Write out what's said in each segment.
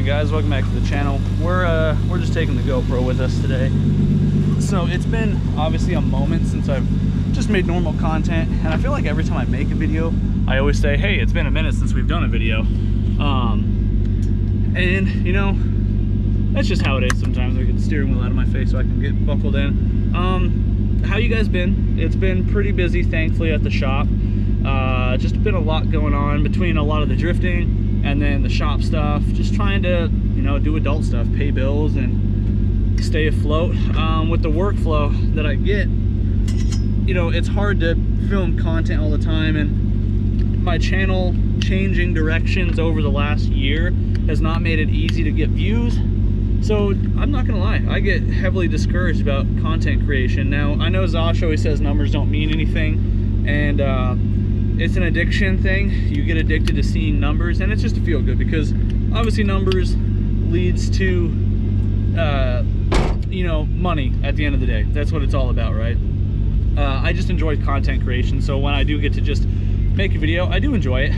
morning, guys. Welcome back to the channel. We're just taking the GoPro with us today. So it's been obviously a moment since I've just made normal content, and I feel like every time I make a video I always say, hey, it's been a minute since we've done a video. And you know, that's just how it is sometimes. I get the steering wheel out of my face so I can get buckled in. How you guys been? It's been pretty busy, thankfully, at the shop. Just been a lot going on between a lot of the drifting and then the shop stuff, just trying to, you know, do adult stuff, pay bills and stay afloat. With the workflow that I get, you know, it's hard to film content all the time, and my channel changing directions over the last year has not made it easy to get views. So I'm not gonna lie, I get heavily discouraged about content creation. Now, I know Zosh always says numbers don't mean anything, and it's an addiction thing. You get addicted to seeing numbers, and it's just to feel good, because obviously numbers leads to you know, money at the end of the day. That's what it's all about, right? I just enjoy content creation, so when I do get to just make a video, I do enjoy it,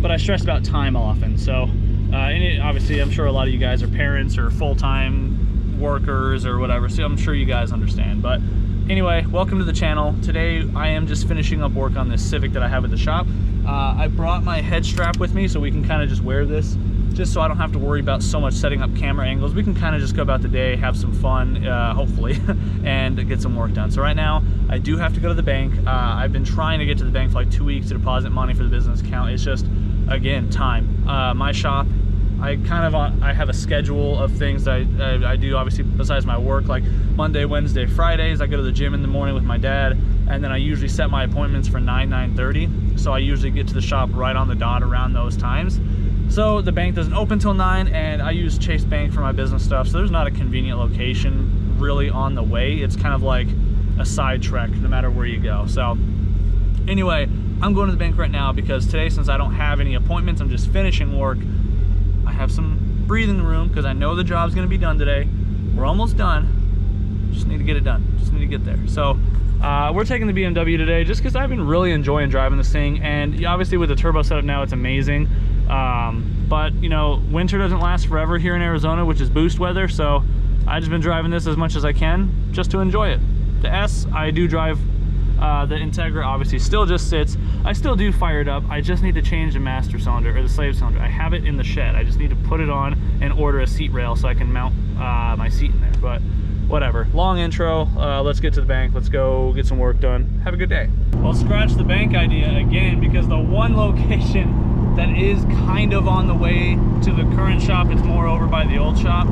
but I stress about time often. So and obviously I'm sure a lot of you guys are parents or full-time workers or whatever, so I'm sure you guys understand. But anyway, welcome to the channel. Today I am just finishing up work on this Civic that I have at the shop. I brought my head strap with me so we can kind of just wear this, just so I don't have to worry about so much setting up camera angles. We can kind of just go about the day, have some fun, hopefully, and get some work done. So right now I do have to go to the bank. I've been trying to get to the bank for like 2 weeks to deposit money for the business account. It's just, again, time. My shop, I have a schedule of things that I do, obviously, besides my work. Like Monday, Wednesday, Fridays, I go to the gym in the morning with my dad, and then I usually set my appointments for 9:30. So I usually get to the shop right on the dot around those times. So the bank doesn't open till 9, and I use Chase Bank for my business stuff. So there's not a convenient location really on the way. It's kind of like a side trek no matter where you go. So anyway, I'm going to the bank right now because today, since I don't have any appointments, I'm just finishing work. I have some breathing room because I know the job's going to be done today. We're almost done. Just need to get it done. Just need to get there. So we're taking the BMW today just because I've been really enjoying driving this thing, and obviously with the turbo setup now, it's amazing. But you know, winter doesn't last forever here in Arizona, which is boost weather, so I've just been driving this as much as I can just to enjoy it. The S, I do drive. The Integra obviously still just sits. I still do fire it up. I just need to change the master cylinder, or the slave cylinder. I have it in the shed. I just need to put it on and order a seat rail so I can mount my seat in there. But whatever. Long intro. Let's get to the bank. Let's go get some work done. Have a good day. Well, scratch the bank idea again, because the one location that is kind of on the way to the current shop, it's more over by the old shop.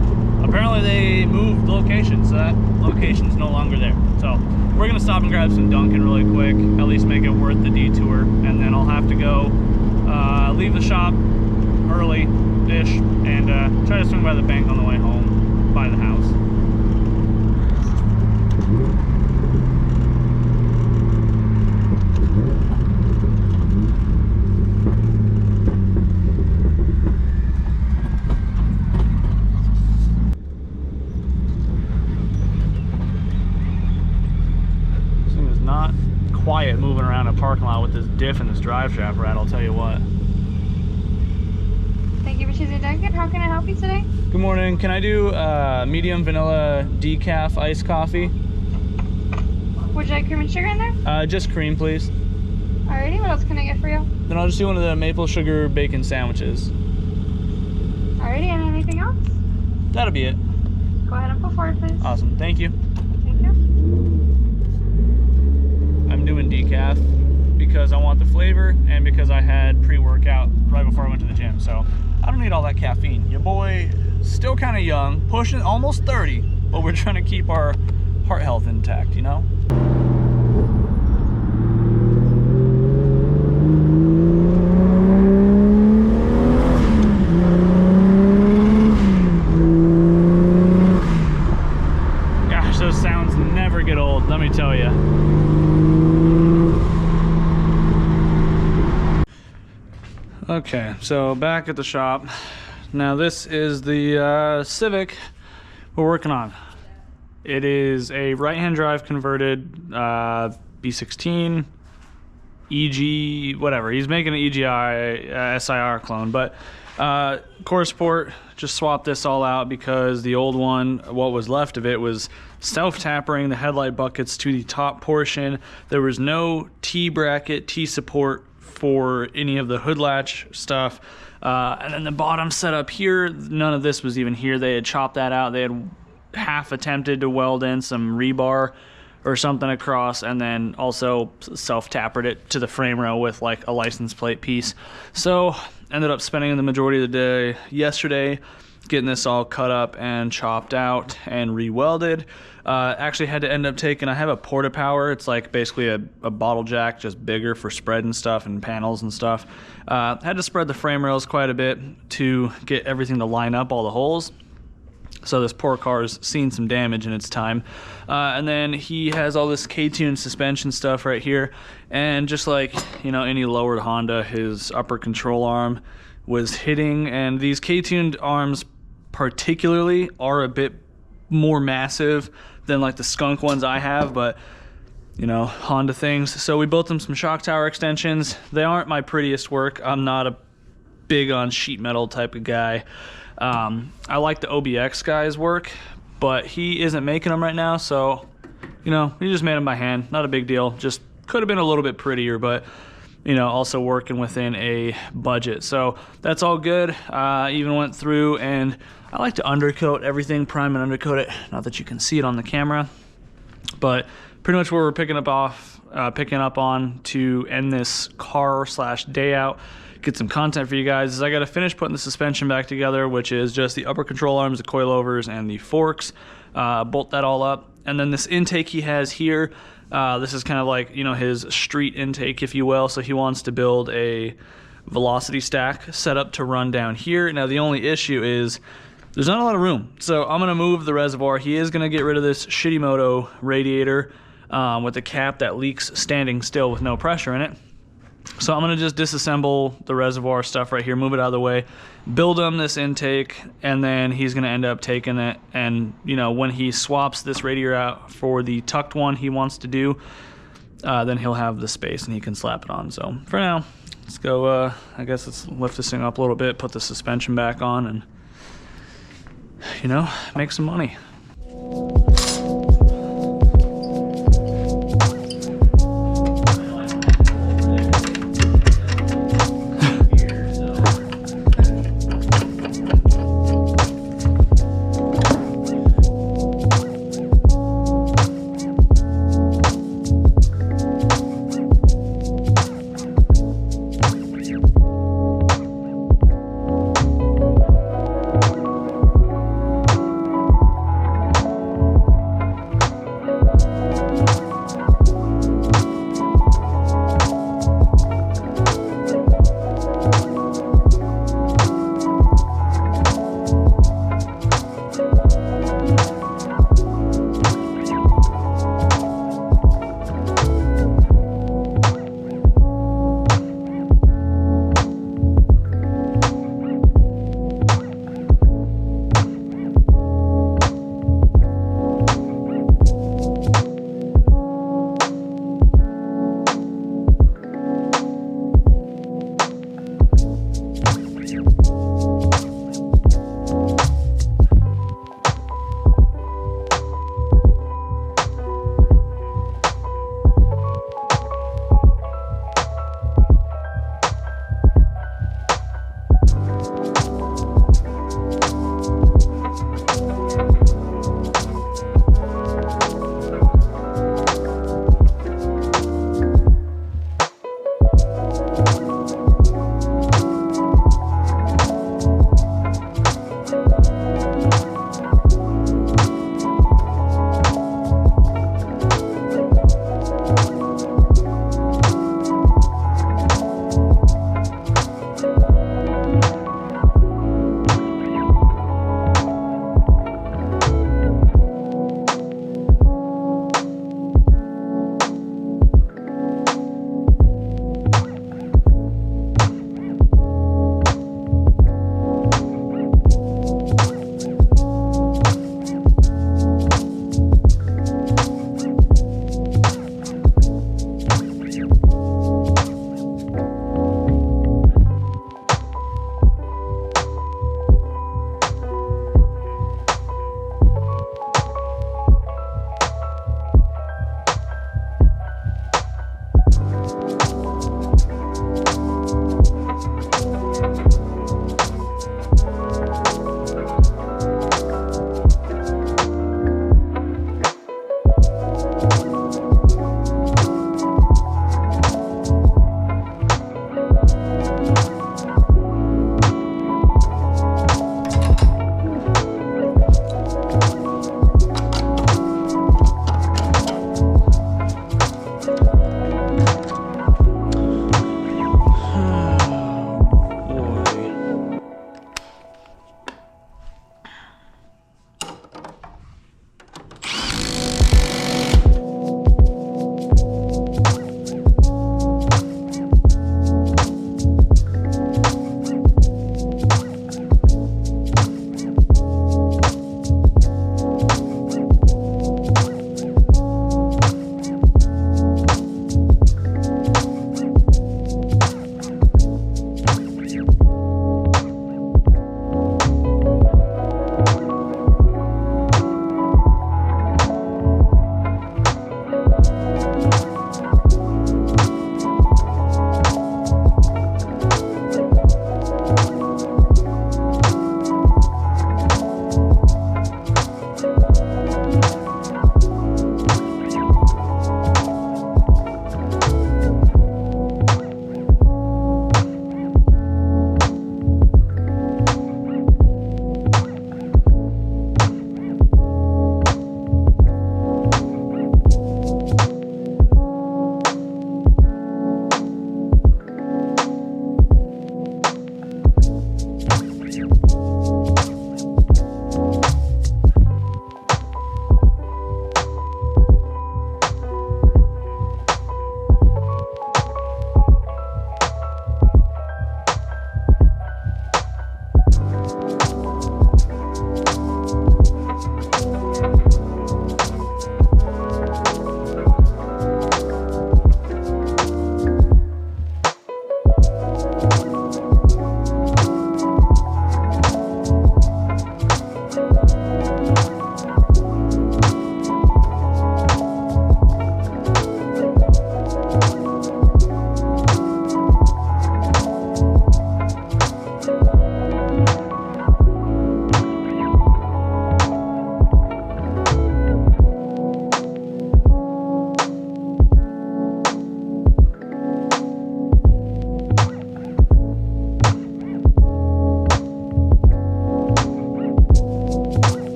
Apparently they moved the location, so that location's no longer there. So we're gonna stop and grab some Dunkin' really quick, at least make it worth the detour, and then I'll have to go leave the shop early-ish and try to swing by the bank on the way home by the house. Quiet moving around a parking lot with this diff and this drive shaft rat, I'll tell you what. Thank you for choosing Dunkin'. How can I help you today? Good morning. Can I do medium vanilla decaf iced coffee? Would you like cream and sugar in there? Just cream, please. Alrighty, what else can I get for you? Then I'll just do one of the maple sugar bacon sandwiches. Alrighty, and anything else? That'll be it. Go ahead and pull forward, please. Awesome, thank you. Thank you. I'm doing decaf because I want the flavor and because I had pre-workout right before I went to the gym, so I don't need all that caffeine. Your boy still kind of young, pushing almost 30, but we're trying to keep our heart health intact, you know? Gosh, those sounds never get old, let me tell you. Okay, so back at the shop. Now this is the Civic we're working on. It is a right-hand drive converted B16 EG, whatever. He's making an EGI SIR clone, but Core support, just swapped this all out because the old one, what was left of it, was self-tappering the headlight buckets to the top portion. There was no T-bracket, T-support for any of the hood latch stuff. And then the bottom setup here, none of this was even here. They had chopped that out. They had half attempted to weld in some rebar or something across, and then also self-tappered it to the frame rail with like a license plate piece. So ended up spending the majority of the day yesterday getting this all cut up and chopped out and re-welded. Actually had to end up taking, I have a porta power. It's like basically a bottle jack, just bigger for spreading stuff and panels and stuff. Had to spread the frame rails quite a bit to get everything to line up, all the holes. So this poor car's seen some damage in its time. And then he has all this K-tuned suspension stuff right here. And just like, you know, any lowered Honda, his upper control arm was hitting. And these K-tuned arms particularly are a bit more massive than like the skunk ones I have, but you know, Honda things. So we built them some shock tower extensions. They aren't my prettiest work. I'm not a big on sheet metal type of guy. I like the OBX guy's work, but he isn't making them right now, so you know, he just made them by hand. Not a big deal. Just could have been a little bit prettier, but you know, also working within a budget. So that's all good. Even went through and I like to undercoat everything, prime and undercoat it. Not that you can see it on the camera, but pretty much what we're picking up on to end this car slash day out, get some content for you guys, is I got to finish putting the suspension back together, which is just the upper control arms, the coilovers, and the forks. Bolt that all up. And then this intake he has here, this is kind of like, you know, his street intake, if you will. So he wants to build a velocity stack set up to run down here. Now the only issue is there's not a lot of room. So I'm going to move the reservoir. He is going to get rid of this Shitimoto radiator with the cap that leaks standing still with no pressure in it. So I'm going to just disassemble the reservoir stuff right here, move it out of the way, build him this intake, and then he's going to end up taking it. And, you know, when he swaps this radiator out for the tucked one he wants to do, then he'll have the space and he can slap it on. So for now, let's go, I guess let's lift this thing up a little bit, put the suspension back on, and, you know, make some money.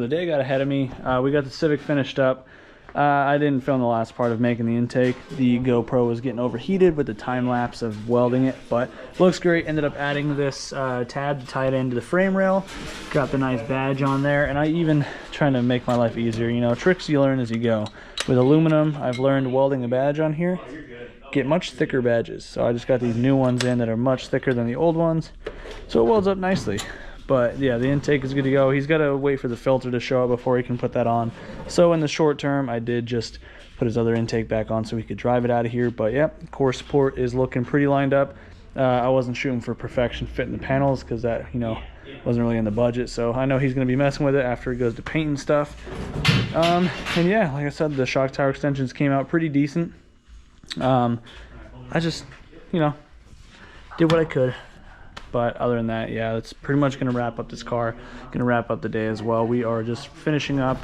the day got ahead of me. We got the Civic finished up. I didn't film the last part of making the intake. The GoPro was getting overheated with the time lapse of welding it, but looks great. Ended up adding this tab to tie it into the frame rail. Got the nice badge on there, and I even trying to make my life easier. You know, tricks you learn as you go. With aluminum, I've learned welding a badge on here. Get much thicker badges. So I just got these new ones in that are much thicker than the old ones. So it welds up nicely. But yeah, the intake is good to go. He's got to wait for the filter to show up before he can put that on. So in the short term, I did just put his other intake back on so he could drive it out of here. But yeah, core support is looking pretty lined up. I wasn't shooting for perfection fitting the panels because that, you know, wasn't really in the budget. So I know he's going to be messing with it after he goes to painting stuff. And yeah, like I said, the shock tower extensions came out pretty decent. I just, you know, did what I could. But other than that, yeah, that's pretty much going to wrap up this car. Going to wrap up the day as well. We are just finishing up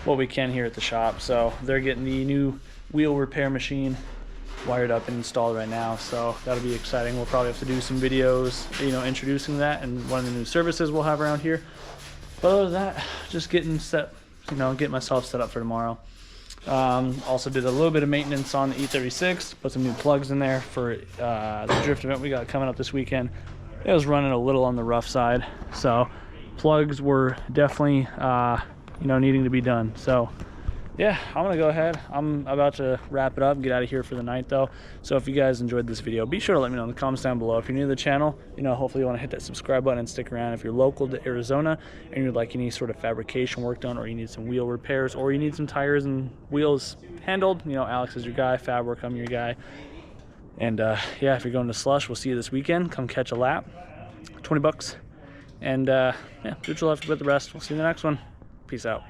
what we can here at the shop. So they're getting the new wheel repair machine wired up and installed right now. So that'll be exciting. We'll probably have to do some videos, you know, introducing that and one of the new services we'll have around here. But other than that, just getting set, you know, get myself set up for tomorrow. Also did a little bit of maintenance on the E36, put some new plugs in there for the drift event we got coming up this weekend. It was running a little on the rough side, so plugs were definitely you know, needing to be done. So yeah, I'm gonna go ahead. I'm about to wrap it up, get out of here for the night though. So if you guys enjoyed this video, be sure to let me know in the comments down below. If you're new to the channel, you know, hopefully you want to hit that subscribe button and stick around. If you're local to Arizona and you'd like any sort of fabrication work done, or you need some wheel repairs, or you need some tires and wheels handled, you know, Alex is your guy, Fab Work, I'm your guy. And yeah, if you're going to Slush, we'll see you this weekend. Come catch a lap, 20 bucks. And yeah, do what you love with the rest. We'll see you in the next one. Peace out.